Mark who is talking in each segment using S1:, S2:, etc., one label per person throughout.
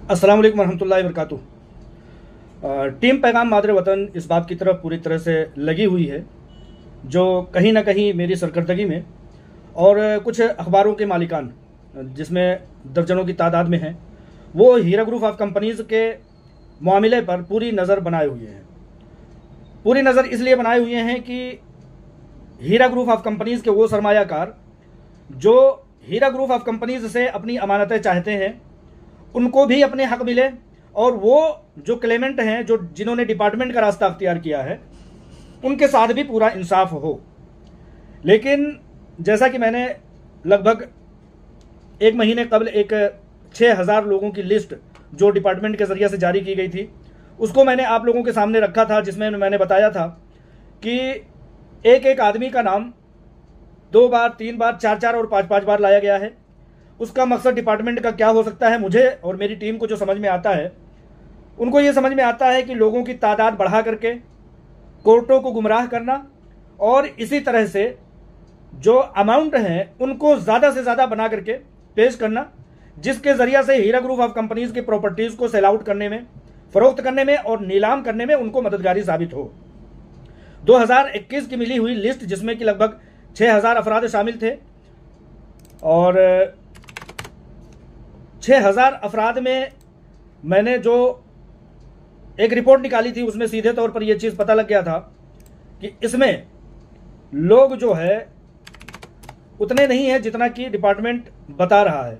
S1: अस्सलाम वालेकुम रहमतुल्लाहि व बरकातुहू। टीम पैगाम मादरे वतन इस बात की तरफ पूरी तरह से लगी हुई है जो कहीं ना कहीं मेरी सरकर्दगी में और कुछ अखबारों के मालिकान जिसमें दर्जनों की तादाद में हैं, वो हीरा ग्रुप ऑफ कंपनीज़ के मामले पर पूरी नज़र बनाए हुए हैं। पूरी नज़र इसलिए बनाए हुए हैं कि हीरा ग्रुप ऑफ कंपनीज़ के वो सरमायाकार जो हीरा ग्रुप ऑफ कंपनीज़ से अपनी अमानतें चाहते हैं उनको भी अपने हक मिले, और वो जो क्लेमेंट हैं जो जिन्होंने डिपार्टमेंट का रास्ता अख्तियार किया है उनके साथ भी पूरा इंसाफ हो। लेकिन जैसा कि मैंने लगभग एक महीने कबल एक 6000 लोगों की लिस्ट जो डिपार्टमेंट के ज़रिए से जारी की गई थी उसको मैंने आप लोगों के सामने रखा था, जिसमें मैंने बताया था कि एक एक आदमी का नाम 2 बार 3 बार 4 और 5 बार लाया गया है। उसका मकसद डिपार्टमेंट का क्या हो सकता है, मुझे और मेरी टीम को जो समझ में आता है, उनको ये समझ में आता है कि लोगों की तादाद बढ़ा करके कोर्टों को गुमराह करना और इसी तरह से जो अमाउंट हैं उनको ज़्यादा से ज़्यादा बना करके पेश करना, जिसके ज़रिए से हीरा ग्रुप ऑफ कंपनीज़ की प्रॉपर्टीज़ को सेल आउट करने में, फ़रोख्त करने में और नीलाम करने में उनको मददगारी साबित हो। 2021 की मिली हुई लिस्ट जिसमें कि लगभग 6000 अफराद शामिल थे, और 6000 अफराद में मैंने जो एक रिपोर्ट निकाली थी उसमें सीधे तौर पर यह चीज़ पता लग गया था कि इसमें लोग जो है उतने नहीं है जितना कि डिपार्टमेंट बता रहा है,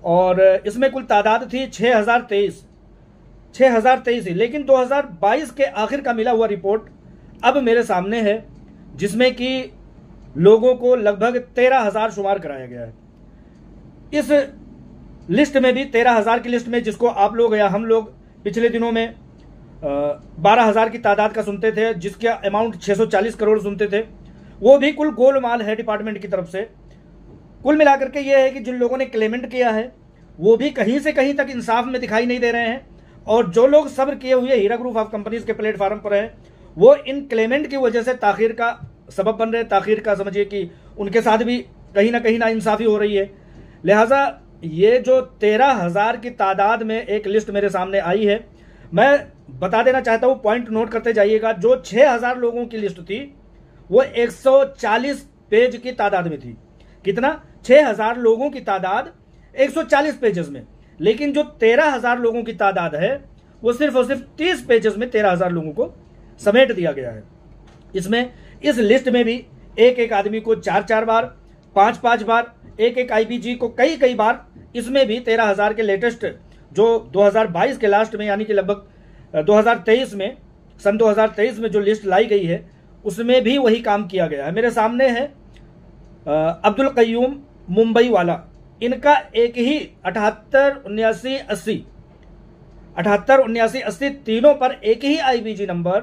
S1: और इसमें कुल तादाद थी 6023 ही। लेकिन 2022 के आखिर का मिला हुआ रिपोर्ट अब मेरे सामने है, जिसमें कि लोगों को लगभग 13000 शुमार कराया गया है। इस लिस्ट में भी 13000 की लिस्ट में, जिसको आप लोग या हम लोग पिछले दिनों में 12000 की तादाद का सुनते थे, जिसका अमाउंट 640 करोड़ सुनते थे, वो भी कुल गोलमाल है डिपार्टमेंट की तरफ से। कुल मिलाकर के ये है कि जिन लोगों ने क्लेमेंट किया है वो भी कहीं से कहीं तक इंसाफ में दिखाई नहीं दे रहे हैं, और जो लोग सब्र किए हुए हीरा ग्रुप ऑफ कंपनीज के प्लेटफार्म पर हैं वो इन क्लेमेंट की वजह से ताखीर का सबब बन रहे हैं। ताखीर का समझिए कि उनके साथ भी कहीं ना इंसाफी हो रही है। लिहाजा ये जो 13000 की तादाद में एक लिस्ट मेरे सामने आई है, मैं बता देना चाहता हूँ, पॉइंट नोट करते जाइएगा। जो 6000 लोगों की लिस्ट थी वो 140 पेज की तादाद में थी। कितना? 6000 लोगों की तादाद 140 पेजेस में, लेकिन जो 13000 लोगों की तादाद है वो सिर्फ और सिर्फ 30 पेजेस में 13000 लोगों को समेट दिया गया है। इसमें इस लिस्ट में भी एक एक आदमी को 4 बार, 5 बार, एक एक आईपीजी को कई बार, इसमें भी 13000 के लेटेस्ट जो 2022 के लास्ट में यानी कि लगभग 2023 में, सन 2023 में जो लिस्ट लाई गई है उसमें भी वही काम किया गया है। मेरे सामने है अब्दुल कय्यूम मुंबई वाला, इनका एक ही 78 तीनों पर एक ही आईपीजी नंबर,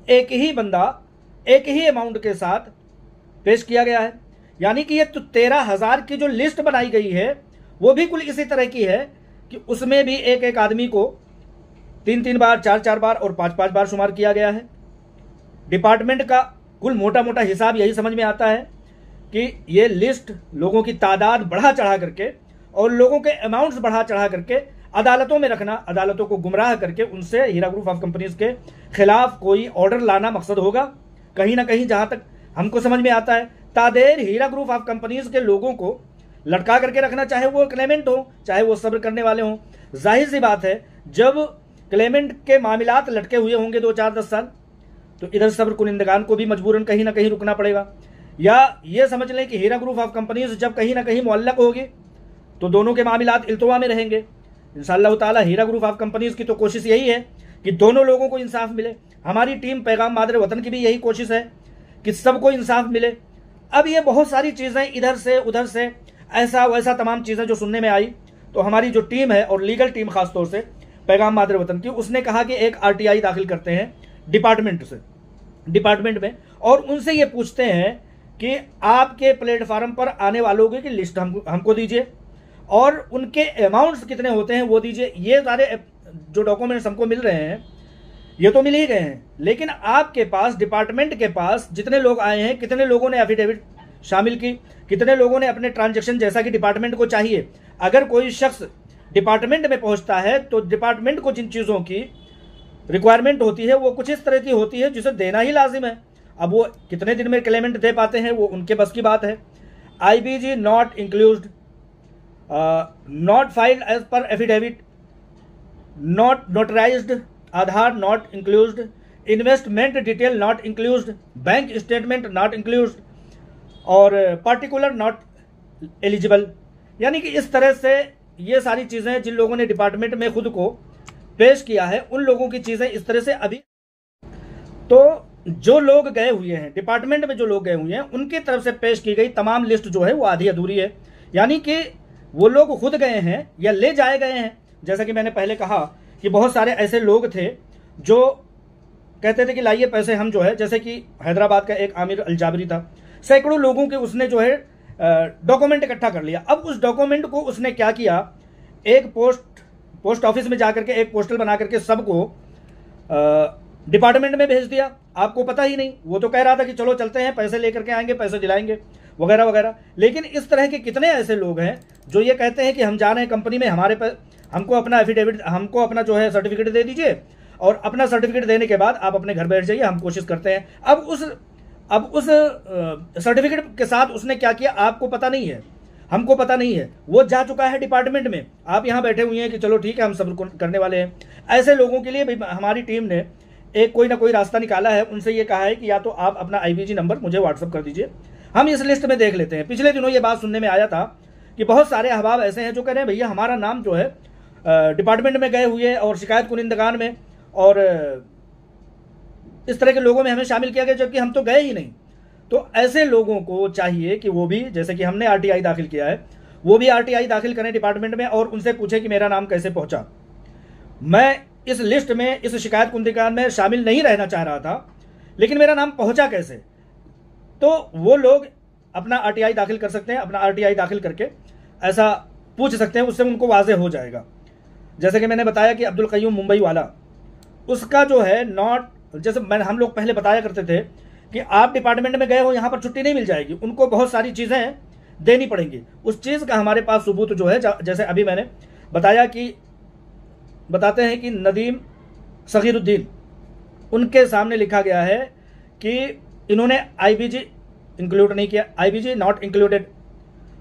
S1: एक ही बंदा, एक ही अमाउंट के साथ पेश किया गया है। यानी कि ये तो 13000 की जो लिस्ट बनाई गई है वो भी कुल इसी तरह की है कि उसमें भी एक एक आदमी को 3 बार, 4 बार और 5 बार शुमार किया गया है। डिपार्टमेंट का कुल मोटा हिसाब यही समझ में आता है कि ये लिस्ट लोगों की तादाद बढ़ा चढ़ा करके और लोगों के अमाउंट्स बढ़ा चढ़ा करके अदालतों में रखना, अदालतों को गुमराह करके उनसे हीरा ग्रुप ऑफ कंपनीज के खिलाफ कोई ऑर्डर लाना मकसद होगा। कहीं ना कहीं जहां तक हमको समझ में आता है, तादेर हीरा ग्रुप ऑफ कंपनीज के लोगों को लटका करके रखना, चाहे वो क्लेमेंट हो चाहे वो सब्र करने वाले हों। जाहिर सी बात है, जब क्लेमेंट के मामलात लटके हुए होंगे 2-4-10 साल, तो इधर सब्र कुनिंदगान को भी मजबूरन कहीं ना कहीं रुकना पड़ेगा। या ये समझ लें कि हीरा ग्रुप ऑफ कंपनीज जब कहीं ना कहीं मुअल्लक होगी तो दोनों के मामलात इल्तवा में रहेंगे। इंशाअल्लाह ताला हीरा ग्रुप ऑफ कंपनीज की तो कोशिश यही है कि दोनों लोगों को इंसाफ मिले। हमारी टीम पैगाम मादरे वतन की भी यही कोशिश है कि सबको इंसाफ मिले। अब ये बहुत सारी चीज़ें इधर से उधर से ऐसा वैसा तमाम चीज़ें जो सुनने में आई, तो हमारी जो टीम है और लीगल टीम खासतौर से पैगाम मादरे वतन की, उसने कहा कि एक RTI दाखिल करते हैं डिपार्टमेंट में, और उनसे ये पूछते हैं कि आपके प्लेटफार्म पर आने वालों की लिस्ट हमको दीजिए और उनके अमाउंट्स कितने होते हैं वो दीजिए। ये सारे जो डॉक्यूमेंट्स हमको मिल रहे हैं ये तो मिल ही गए हैं, लेकिन आपके पास, डिपार्टमेंट के पास जितने लोग आए हैं, कितने लोगों ने एफिडेविट शामिल की, कितने लोगों ने अपने ट्रांजैक्शन जैसा कि डिपार्टमेंट को चाहिए। अगर कोई शख्स डिपार्टमेंट में पहुंचता है तो डिपार्टमेंट को जिन चीज़ों की रिक्वायरमेंट होती है वो कुछ इस तरह की होती है जिसे देना ही लाजिम है। अब वो कितने दिन में क्लेमेंट दे पाते हैं वो उनके बस की बात है। IBG not include, not filed as per affidavit, not notarized, Aadhaar not include, investment detail not include, bank statement not include और पार्टिकुलर नॉट एलिजिबल। यानी कि इस तरह से ये सारी चीज़ें जिन लोगों ने डिपार्टमेंट में खुद को पेश किया है उन लोगों की चीज़ें इस तरह से अभी। तो जो लोग गए हुए हैं डिपार्टमेंट में, जो लोग गए हुए हैं उनकी तरफ से पेश की गई तमाम लिस्ट जो है वो आधी अधूरी है। यानी कि वो लोग खुद गए हैं या ले जाए गए हैं। जैसा कि मैंने पहले कहा कि बहुत सारे ऐसे लोग थे जो कहते थे कि लाइए पैसे हम जो है, जैसे कि हैदराबाद का एक आमिर अलजाबरी था, सैकड़ों लोगों के उसने जो है डॉक्यूमेंट इकट्ठा कर लिया। अब उस डॉक्यूमेंट को उसने क्या किया, एक पोस्ट ऑफिस में जाकर के एक पोस्टल बना करके सबको डिपार्टमेंट में भेज दिया। आपको पता ही नहीं, वो तो कह रहा था कि चलो चलते हैं, पैसे लेकर के आएंगे, पैसे दिलाएंगे वगैरह वगैरह। लेकिन इस तरह के कितने ऐसे लोग हैं जो ये कहते हैं कि हम जा रहे हैं कंपनी में, हमारे पर हमको अपना एफिडेविट, हमको अपना जो है सर्टिफिकेट दे दीजिए और अपना सर्टिफिकेट देने के बाद आप अपने घर बैठ जाइए, हम कोशिश करते हैं। अब उस सर्टिफिकेट के साथ उसने क्या किया आपको पता नहीं है, हमको पता नहीं है। वो जा चुका है डिपार्टमेंट में, आप यहाँ बैठे हुए हैं कि चलो ठीक है हम सब करने वाले हैं। ऐसे लोगों के लिए भी हमारी टीम ने एक कोई ना कोई रास्ता निकाला है। उनसे ये कहा है कि या तो आप अपना IBG नंबर मुझे व्हाट्सअप कर दीजिए, हम इस लिस्ट में देख लेते हैं। पिछले दिनों ये बात सुनने में आया था कि बहुत सारे अहबाब ऐसे हैं जो कह रहे हैं भैया हमारा नाम जो है डिपार्टमेंट में गए हुए और शिकायत कुनिंदगान में और इस तरह के लोगों में हमें शामिल किया गया जबकि हम तो गए ही नहीं। तो ऐसे लोगों को चाहिए कि वो भी, जैसे कि हमने RTI दाखिल किया है, वो भी RTI दाखिल करें डिपार्टमेंट में और उनसे पूछे कि मेरा नाम कैसे पहुंचा। मैं इस लिस्ट में, इस शिकायत कुनिंदगान में शामिल नहीं रहना चाह रहा था, लेकिन मेरा नाम पहुंचा कैसे। तो वो लोग अपना RTI दाखिल कर सकते हैं, अपना RTI दाखिल करके ऐसा पूछ सकते हैं, उससे उनको वाज़ेह हो जाएगा। जैसे कि मैंने बताया कि अब्दुल कय्यूम मुंबई वाला, उसका जो है नॉट, जैसे हम लोग पहले बताया करते थे कि आप डिपार्टमेंट में गए हो, यहाँ पर छुट्टी नहीं मिल जाएगी, उनको बहुत सारी चीज़ें देनी पड़ेंगी। उस चीज़ का हमारे पास सबूत जो है, जैसे अभी मैंने बताया कि बताते हैं कि नदीम सगीरुद्दीन, उनके सामने लिखा गया है कि इन्होंने IBG इंक्लूड नहीं किया, IBG नॉट इंक्लूडेड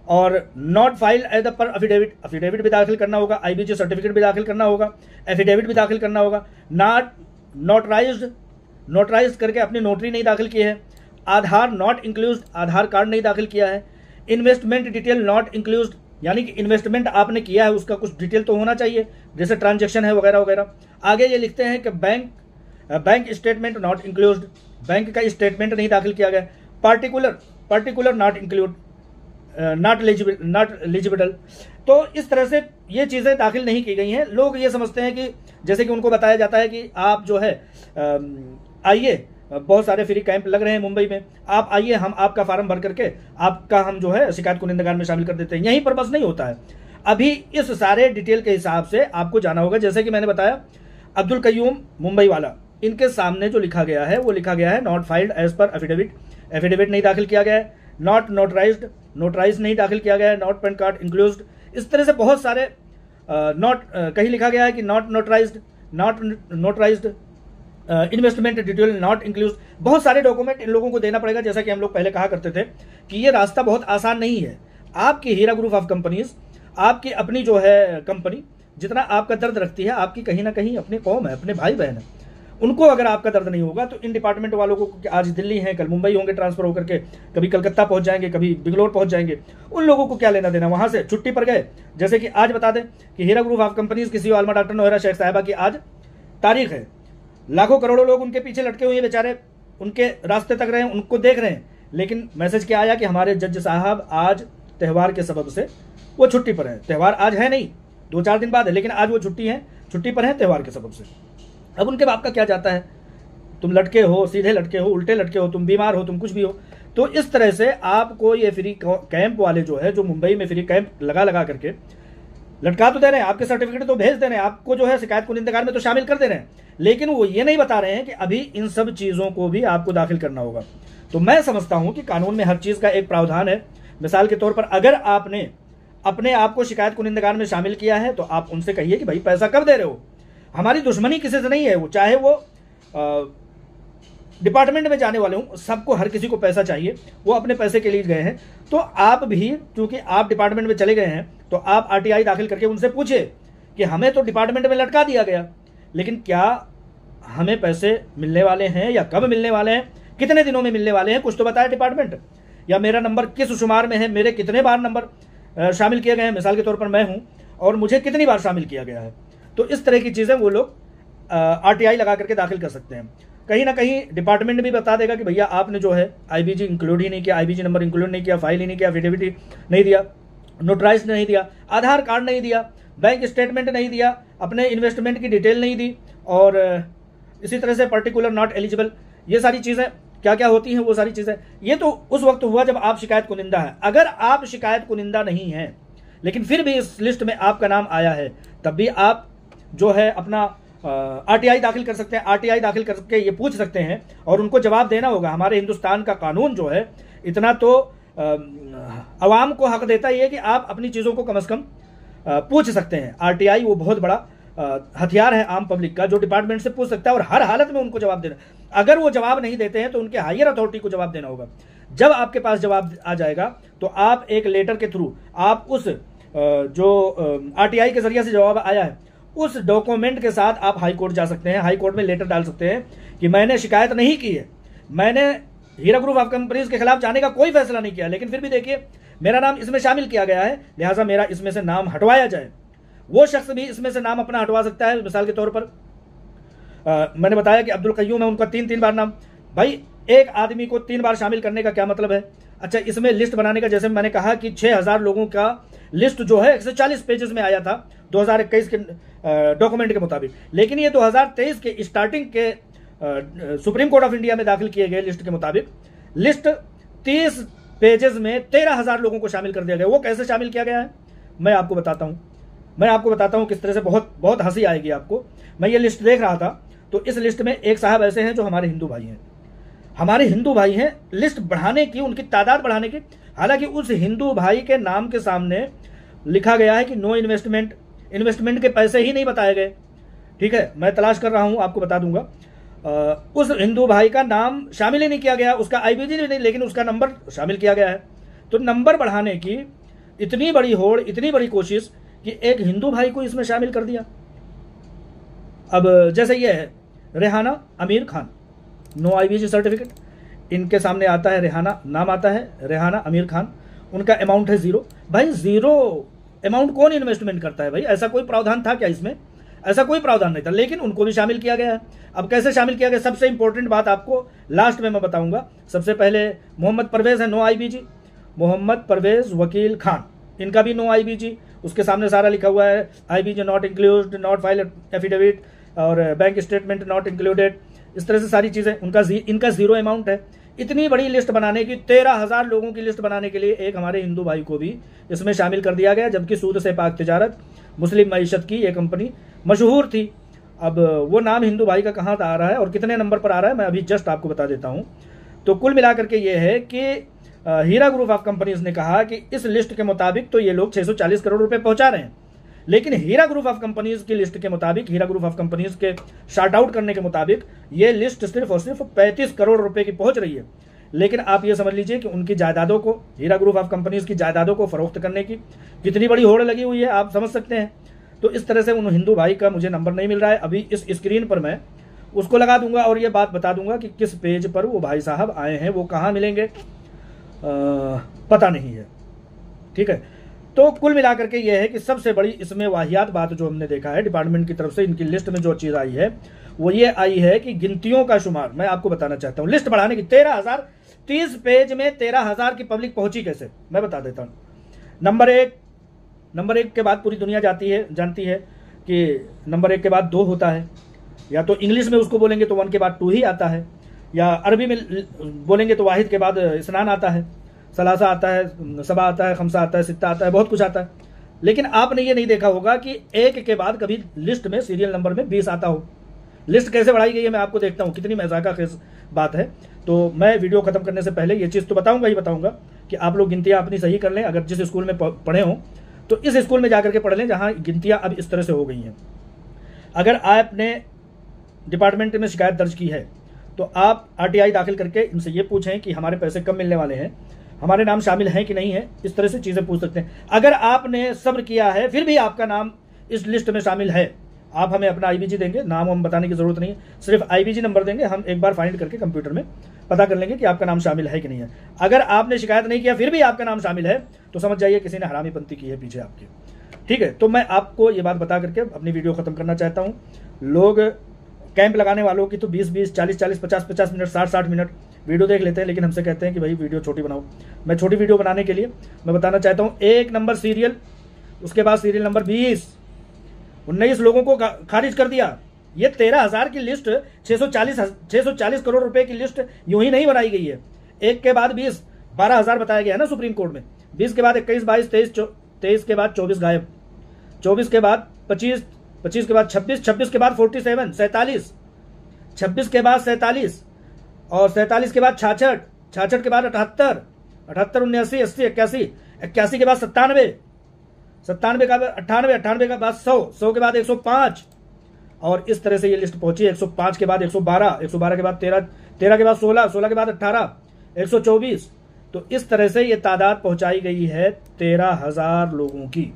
S1: और not file as per affidavit, affidavit भी दाखिल करना होगा, IBG सर्टिफिकेट भी दाखिल करना होगा, एफिडेविट भी दाखिल करना होगा, नोटराइज्ड करके अपनी नोटरी नहीं दाखिल की है, आधार नॉट इंक्लूड, आधार कार्ड नहीं दाखिल किया है, इन्वेस्टमेंट डिटेल नॉट इंक्लूड, यानी कि इन्वेस्टमेंट आपने किया है उसका कुछ डिटेल तो होना चाहिए, जैसे ट्रांजैक्शन है वगैरह वगैरह। आगे ये लिखते हैं कि bank statement not include, bank का स्टेटमेंट नहीं दाखिल किया गया, particular not include, not eligible. तो इस तरह से ये चीज़ें दाखिल नहीं की गई हैं। लोग ये समझते हैं कि जैसे कि उनको बताया जाता है कि आप जो है आइए, बहुत सारे फ्री कैंप लग रहे हैं मुंबई में, आप आइए, हम आपका फार्म भर करके आपका हम जो है शिकायत कुनिंदगान में शामिल कर देते हैं। यहीं पर बस नहीं होता है, अभी इस सारे डिटेल के हिसाब से आपको जाना होगा। जैसे कि मैंने बताया अब्दुल कय्यूम मुंबई वाला, इनके सामने जो लिखा गया है वो लिखा गया है not filed as per affidavit, affidavit नहीं दाखिल किया गया है, नॉट नोटराइज्ड नहीं दाखिल किया गया है, नॉट पैन कार्ड इंक्लूड। इस तरह से बहुत सारे कहीं लिखा गया है कि not notarised, investment detail not include. बहुत सारे डॉक्यूमेंट इन लोगों को देना पड़ेगा। जैसा कि हम लोग पहले कहा करते थे कि ये रास्ता बहुत आसान नहीं है। आपकी हीरा ग्रुप ऑफ कंपनीज, आपकी अपनी जो है कंपनी जितना आपका दर्द रखती है, आपकी कहीं ना कहीं अपनी कौम है, अपने भाई बहन है, उनको अगर आपका दर्द नहीं होगा तो इन डिपार्टमेंट वालों को, आज दिल्ली हैं कल मुंबई होंगे ट्रांसफर होकर के, कभी कलकत्ता पहुंच जाएंगे, कभी बेंगलोर पहुंच जाएंगे, उन लोगों को क्या लेना देना, वहां से छुट्टी पर गए। जैसे कि आज बता दें कि हीरा ग्रुप ऑफ कंपनीज किसी आलमा डॉक्टर नोहरा शेख साहिबा की आज तारीख है, लाखों करोड़ों लोग उनके पीछे लटके हुए हैं बेचारे, उनके रास्ते तक रहे हैं, उनको देख रहे हैं। लेकिन मैसेज क्या आया कि हमारे जज साहब आज त्यौहार के सबब से वो छुट्टी पर है। त्यौहार आज है नहीं, 2-4 दिन बाद है, लेकिन आज वो छुट्टी पर है त्यौहार के सबब से। अब उनके बाप का क्या जाता है, तुम लटके हो, सीधे लटके हो, उल्टे लटके हो, तुम बीमार हो, तुम कुछ भी हो। तो इस तरह से आपको ये फ्री कैंप वाले जो है, जो मुंबई में फ्री कैंप लगा करके लटका तो दे रहे हैं, आपके सर्टिफिकेट तो भेज दे रहे हैं, आपको जो है शिकायत कुनिंदगान में तो शामिल कर दे रहे हैं, लेकिन वो ये नहीं बता रहे हैं कि अभी इन सब चीज़ों को भी आपको दाखिल करना होगा। तो मैं समझता हूं कि कानून में हर चीज़ का एक प्रावधान है। मिसाल के तौर पर अगर आपने अपने आप को शिकायत कुनिंदगार में शामिल किया है तो आप उनसे कहिए कि भाई पैसा कब दे रहे हो। हमारी दुश्मनी किसी से नहीं है, वो चाहे वो डिपार्टमेंट में जाने वाले हूँ, सबको हर किसी को पैसा चाहिए, वो अपने पैसे के लिए गए हैं। तो आप भी क्योंकि आप डिपार्टमेंट में चले गए हैं तो आप आरटीआई दाखिल करके उनसे पूछे कि हमें तो डिपार्टमेंट में लटका दिया गया, लेकिन क्या हमें पैसे मिलने वाले हैं या कब मिलने वाले हैं, कितने दिनों में मिलने वाले हैं, कुछ तो बताए डिपार्टमेंट। या मेरा नंबर किस शुमार में है, मेरे कितने बार नंबर शामिल किए गए हैं, मिसाल के तौर पर मैं हूं और मुझे कितनी बार शामिल किया गया है। तो इस तरह की चीज़ें वो लोग आरटीआई लगा करके दाखिल कर सकते हैं। कहीं ना कहीं डिपार्टमेंट भी बता देगा कि भैया आपने जो है आईबीजी इंक्लूड ही नहीं किया, आईबीजी नंबर इंक्लूड नहीं किया, फाइल ही नहीं किया, एफिडेविट नहीं दिया, नोटराइज नहीं दिया, आधार कार्ड नहीं दिया, बैंक स्टेटमेंट नहीं दिया, अपने इन्वेस्टमेंट की डिटेल नहीं दी, और इसी तरह से पर्टिकुलर नॉट एलिजिबल, ये सारी चीज़ें क्या क्या होती हैं वो सारी चीज़ें। ये तो उस वक्त हुआ जब आप शिकायत कुनिंदा है। अगर आप शिकायत कुनिंदा नहीं हैं लेकिन फिर भी इस लिस्ट में आपका नाम आया है, तब भी आप जो है अपना आरटीआई दाखिल कर सकते हैं। आरटीआई दाखिल करके ये पूछ सकते हैं और उनको जवाब देना होगा। हमारे हिंदुस्तान का कानून जो है इतना तो अवाम को हक देता ही है कि आप अपनी चीज़ों को कम से कम पूछ सकते हैं। आरटीआई वो बहुत बड़ा हथियार है आम पब्लिक का, जो डिपार्टमेंट से पूछ सकता है और हर हालत में उनको जवाब देना। अगर वो जवाब नहीं देते हैं तो उनके हायर अथॉरिटी को जवाब देना होगा। जब आपके पास जवाब आ जाएगा तो आप एक लेटर के थ्रू आप उस जो आरटीआई के जरिए से जवाब आया है उस डॉक्यूमेंट के साथ आप हाई कोर्ट जा सकते हैं। हाई कोर्ट में लेटर डाल सकते हैं कि मैंने शिकायत नहीं की है, मैंने हीरा ग्रुप ऑफ कंपनीज के खिलाफ जाने का कोई फैसला नहीं किया, लेकिन फिर भी देखिए मेरा नाम इसमें शामिल किया गया है, लिहाजा मेरा इसमें से नाम हटवाया जाए। वो शख्स भी इसमें से नाम अपना हटवा सकता है। मिसाल के तौर पर मैंने बताया कि अब्दुल कय्यूम है, उनका 3 बार नाम। भाई एक आदमी को 3 बार शामिल करने का क्या मतलब है? अच्छा, इसमें लिस्ट बनाने का, जैसे मैंने कहा कि 6000 लोगों का लिस्ट जो है 140 पेजेस में आया था 2021 के डॉक्यूमेंट के मुताबिक, लेकिन ये 2023 के स्टार्टिंग के सुप्रीम कोर्ट ऑफ इंडिया में दाखिल किए गए लिस्ट के मुताबिक लिस्ट 30 पेजेस में 13000 लोगों को शामिल कर दिया गया। वो कैसे शामिल किया गया है मैं आपको बताता हूं किस तरह से। बहुत हंसी आएगी आपको। मैं ये लिस्ट देख रहा था तो इस लिस्ट में एक साहब ऐसे हैं जो हमारे हिंदू भाई हैं, लिस्ट बढ़ाने की, उनकी तादाद बढ़ाने की। हालांकि उस हिंदू भाई के नाम के सामने लिखा गया है कि नो इन्वेस्टमेंट के पैसे ही नहीं बताए गए। ठीक है, मैं तलाश कर रहा हूं, आपको बता दूंगा। उस हिंदू भाई का नाम शामिल ही नहीं किया गया, उसका आईबीजी नहीं, लेकिन उसका नंबर शामिल किया गया है। तो नंबर बढ़ाने की इतनी बड़ी होड़, इतनी बड़ी कोशिश कि एक हिंदू भाई को इसमें शामिल कर दिया। अब जैसे ये है रेहाना अमीर खान, नो आईबीजी सर्टिफिकेट, इनके सामने आता है रेहाना, नाम आता है रेहाना अमीर खान, उनका अमाउंट है 0। भाई 0 अमाउंट कौन इन्वेस्टमेंट करता है? भाई ऐसा कोई प्रावधान था क्या इसमें? ऐसा कोई प्रावधान नहीं था, लेकिन उनको भी शामिल किया गया है। अब कैसे शामिल किया गया? सबसे इंपॉर्टेंट बात आपको लास्ट में मैं बताऊंगा। सबसे पहले मोहम्मद परवेज है, नो आईबीजी, मोहम्मद परवेज वकील खान, इनका भी नो आईबीजी। उसके सामने सारा लिखा हुआ है IBG not include, not file affidavit और बैंक स्टेटमेंट नॉट इंक्लूडेड, इस तरह से सारी चीज़ें। इनका 0 अमाउंट है। इतनी बड़ी लिस्ट बनाने की, 13000 लोगों की लिस्ट बनाने के लिए एक हमारे हिंदू भाई को भी इसमें शामिल कर दिया गया, जबकि सूद से पाक तिजारत, मुस्लिम मईशत की ये कंपनी मशहूर थी। अब वो नाम हिंदू भाई का कहाँ आ रहा है और कितने नंबर पर आ रहा है मैं अभी जस्ट आपको बता देता हूँ। तो कुल मिलाकर के ये है कि हीरा ग्रुप ऑफ कंपनीज ने कहा कि इस लिस्ट के मुताबिक तो ये लोग 640 करोड़ रुपए पहुंचा रहे हैं, लेकिन हीरा ग्रुप ऑफ कंपनीज की लिस्ट के मुताबिक, हीरा ग्रुप ऑफ कंपनीज के शार्ट आउट करने के मुताबिक ये लिस्ट सिर्फ और सिर्फ 35 करोड़ रुपए की पहुंच रही है। लेकिन आप ये समझ लीजिए कि उनकी जायदादों को, हीरा ग्रुप ऑफ कंपनीज की जायदादों को फरोख्त करने की कितनी बड़ी होड़ लगी हुई है, आप समझ सकते हैं। तो इस तरह से उन हिंदू भाई का मुझे नंबर नहीं मिल रहा है। अभी इस स्क्रीन पर मैं उसको लगा दूंगा और ये बात बता दूंगा कि किस पेज पर वो भाई साहब आए हैं, वो कहाँ मिलेंगे पता नहीं है। ठीक है, तो कुल मिलाकर के ये है कि सबसे बड़ी इसमें वाहियात बात जो हमने देखा है डिपार्टमेंट की तरफ से, इनकी लिस्ट में जो चीज़ आई है वो ये आई है कि गिनतियों का शुमार मैं आपको बताना चाहता हूँ। लिस्ट बढ़ाने की 13000, 30 पेज में 13000 की पब्लिक पहुंची कैसे, मैं बता देता हूँ। नंबर एक के बाद पूरी दुनिया जानती है कि नंबर 1 के बाद 2 होता है, या तो इंग्लिश में उसको बोलेंगे तो 1 के बाद 2 ही आता है, या अरबी में बोलेंगे तो वाहिद के बाद इस्नान आता है, सलासा आता है, सबा आता है, खमसा आता है, सित्ता आता है, बहुत कुछ आता है। लेकिन आपने ये नहीं देखा होगा कि 1 के बाद कभी लिस्ट में सीरियल नंबर में 20 आता हो। लिस्ट कैसे बढ़ाई गई है मैं आपको देखता हूँ, कितनी मजाका खेज बात है। तो मैं वीडियो खत्म करने से पहले ये चीज़ तो बताऊंगा कि आप लोग गिनतियाँ अपनी सही कर लें। अगर जिस स्कूल में पढ़े हों तो इस स्कूल में जाकर के पढ़ लें जहाँ गिनतियाँ अब इस तरह से हो गई हैं। अगर आपने डिपार्टमेंट में शिकायत दर्ज की है तो आप RTI दाखिल करके इनसे ये पूछें कि हमारे पैसे कब मिलने वाले हैं, हमारे नाम शामिल हैं कि नहीं है, इस तरह से चीज़ें पूछ सकते हैं। अगर आपने सब्र किया है फिर भी आपका नाम इस लिस्ट में शामिल है, आप हमें अपना IBG देंगे, नाम हम बताने की ज़रूरत नहीं है, सिर्फ IBG नंबर देंगे, हम एक बार फाइंड करके कंप्यूटर में पता कर लेंगे कि आपका नाम शामिल है कि नहीं है। अगर आपने शिकायत नहीं किया फिर भी आपका नाम शामिल है तो समझ जाइए किसी ने हरामीपंती की है पीछे आपके। ठीक है, तो मैं आपको ये बात बता करके अपनी वीडियो ख़त्म करना चाहता हूँ। लोग कैंप लगाने वालों की तो 20-20, 40-40, 50-50 मिनट, 60-60 मिनट वीडियो देख लेते हैं, लेकिन हमसे कहते हैं कि भाई वीडियो छोटी बनाओ। मैं छोटी वीडियो बनाने के लिए मैं बताना चाहता हूँ, 1 नंबर सीरियल, उसके बाद सीरियल नंबर 20, 19 लोगों को खारिज कर दिया। ये 13,000 की लिस्ट, 640 करोड़ रुपए की लिस्ट यूं ही नहीं बनाई गई है। एक के बाद 20, 12,000 बताया गया है ना सुप्रीम कोर्ट में। 20 के बाद 21, 22, 23 के बाद 24 गायब, 24 के बाद 25, 25 के बाद 26, 26 के बाद 47, 47, 26 के बाद 47 और 47 के बाद 66, 66 के बाद 78, 78, 79, 80, 81, 81 के बाद 97, 97 का बाद 98, 98 के बाद 100, 100 के बाद 105 और इस तरह से ये लिस्ट पहुंची। 105 के बाद 112, 112 के बाद 13, 13 के बाद 16, 16 के बाद 18, 124। तो इस तरह से ये तादाद पहुंचाई गई है 13,000 लोगों की।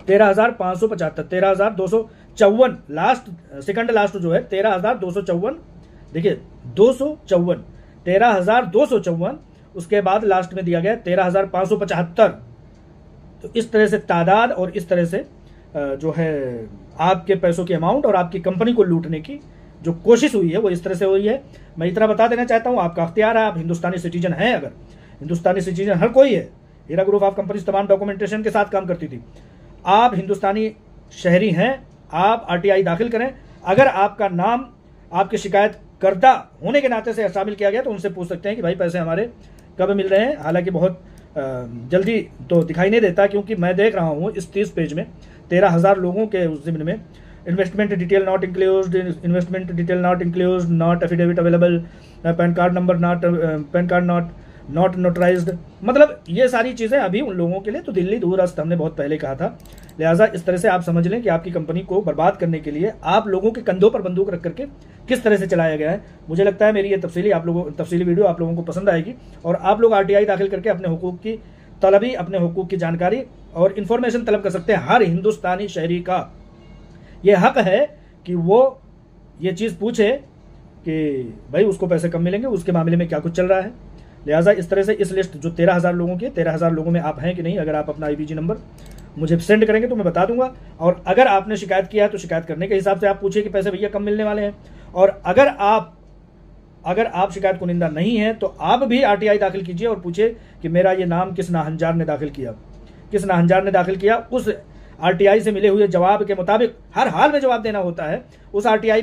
S1: 13,575, 13,254, लास्ट सेकंड लास्ट जो है 13,254, देखिए 254, 13,254, उसके बाद लास्ट में दिया गया 13,575। तो इस तरह से तादाद और इस तरह से जो है आपके पैसों की अमाउंट और आपकी कंपनी को लूटने की जो कोशिश हुई है वो इस तरह से हुई है। मैं इतना बता देना चाहता हूं, आपका अख्तियार है, आप हिंदुस्तानी सिटीजन हैं। अगर हिंदुस्तानी सिटीजन हर कोई है, हीरा ग्रुप ऑफ कंपनीज तमाम डॉक्यूमेंटेशन के साथ काम करती थी। आप हिंदुस्तानी शहरी हैं, आप RTI दाखिल करें। अगर आपका नाम आपके शिकायत करता होने के नाते से शामिल किया गया तो उनसे पूछ सकते हैं कि भाई पैसे हमारे कब मिल रहे हैं। हालांकि बहुत जल्दी तो दिखाई नहीं देता, क्योंकि मैं देख रहा हूँ इस 30 पेज में 13,000 लोगों के उस जिम्न में investment detail not include, investment detail not include, not affidavit available, pan card number not, pan card not notarised, मतलब ये सारी चीज़ें अभी उन लोगों के लिए तो दिल्ली दूरस्थ, हमने बहुत पहले कहा था। लिहाजा इस तरह से आप समझ लें कि आपकी कंपनी को बर्बाद करने के लिए आप लोगों के कंधों पर बंदूक रख करके किस तरह से चलाया गया है। मुझे लगता है मेरी ये तफसीली वीडियो आप लोगों को पसंद आएगी और आप लोग RTI दाखिल करके अपने हुकूक की तलबी, अपने हुकूक की जानकारी और इन्फॉर्मेशन तलब कर सकते हैं। हर हिंदुस्तानी शहरी का ये हक है कि वो ये चीज़ पूछे कि भाई उसको पैसे कब मिलेंगे, उसके मामले में क्या कुछ चल रहा है। लिहाजा इस तरह से इस लिस्ट जो 13,000 लोगों की, 13,000 लोगों में आप हैं कि नहीं, अगर आप अपना IBG नंबर मुझे सेंड करेंगे तो मैं बता दूंगा। और अगर आपने शिकायत किया है तो शिकायत करने के हिसाब से आप पूछिए कि पैसे भैया कब मिलने वाले हैं। और अगर आप शिकायत को निंदा नहीं है तो आप भी RTI दाखिल कीजिए और पूछिए कि मेरा ये नाम किस नाहंजार ने दाखिल किया, किस नाहंजार ने दाखिल किया। उस RTI से मिले हुए जवाब के मुताबिक हर हाल में जवाब देना होता है। उस RTI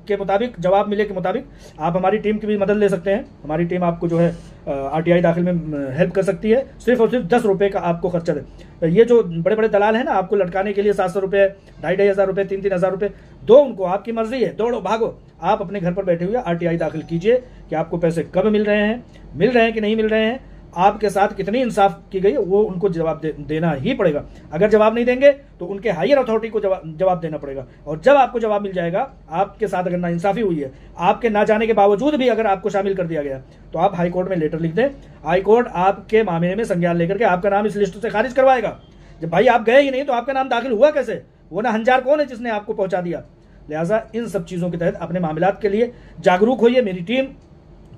S1: के मुताबिक, जवाब मिले के मुताबिक आप हमारी टीम की भी मदद ले सकते हैं। हमारी टीम आपको जो है RTI दाखिल में हेल्प कर सकती है। सिर्फ और सिर्फ 10 रुपये का आपको खर्चा दे। ये जो बड़े बड़े दलाल हैं ना, आपको लटकाने के लिए 700 रुपये, 2,500 रुपये, 3,000 रुपये दो उनको, आपकी मर्जी है, दौड़ो भागो। आप अपने घर पर बैठे हुए RTI दाखिल कीजिए कि आपको पैसे कब मिल रहे हैं कि नहीं मिल रहे हैं, आपके साथ कितनी इंसाफ की गई है, वो उनको जवाब देना ही पड़ेगा। अगर जवाब नहीं देंगे तो उनके हायर अथॉरिटी को जवाब देना पड़ेगा। और जब आपको जवाब मिल जाएगा, आपके साथ अगर नाइंसाफी हुई है, आपके ना जाने के बावजूद भी अगर आपको शामिल कर दिया गया, तो आप हाई कोर्ट में लेटर लिख दें। हाई कोर्ट आपके मामले में संज्ञान लेकर के आपका नाम इस लिस्ट से खारिज करवाएगा। जब भाई आप गए ही नहीं तो आपका नाम दाखिल हुआ कैसे? वो नाहंजार कौन है जिसने आपको पहुंचा दिया? लिहाजा इन सब चीज़ों के तहत अपने मामलात के लिए जागरूक होइए। मेरी टीम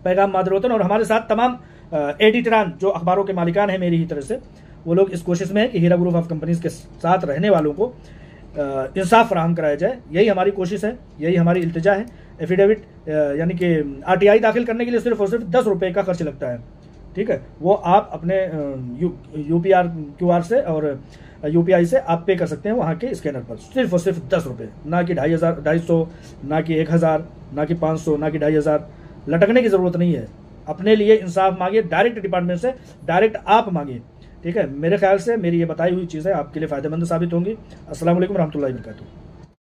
S1: पैगाम मादरवतन और हमारे साथ तमाम एडिटरान जो अखबारों के मालिकान हैं मेरी ही तरह से, वो लोग इस कोशिश में है कि हीरा ग्रुप ऑफ कंपनीज के साथ रहने वालों को इंसाफ फराहम कराया जाए। यही हमारी कोशिश है, यही हमारी इल्तिजा है। एफिडेविट यानी कि RTI दाखिल करने के लिए सिर्फ और सिर्फ 10 रुपये का खर्च लगता है। ठीक है, वो आप अपने UPR QR से और UPI से आप पे कर सकते हैं वहाँ के स्कैनर पर, सिर्फ और सिर्फ 10 रुपये, ना कि 2,500, ना कि 1,000, ना कि 500, ना कि 2,500। लटकने की ज़रूरत नहीं है। अपने लिए इंसाफ मांगिए, डायरेक्ट डिपार्टमेंट से डायरेक्ट आप मांगिए। ठीक है, मेरे ख्याल से मेरी ये बताई हुई चीज़ें आपके लिए फ़ायदेमंद साबित होंगी। अस्सलाम वालेकुम रहमतुल्लाहि व बरकातुहू।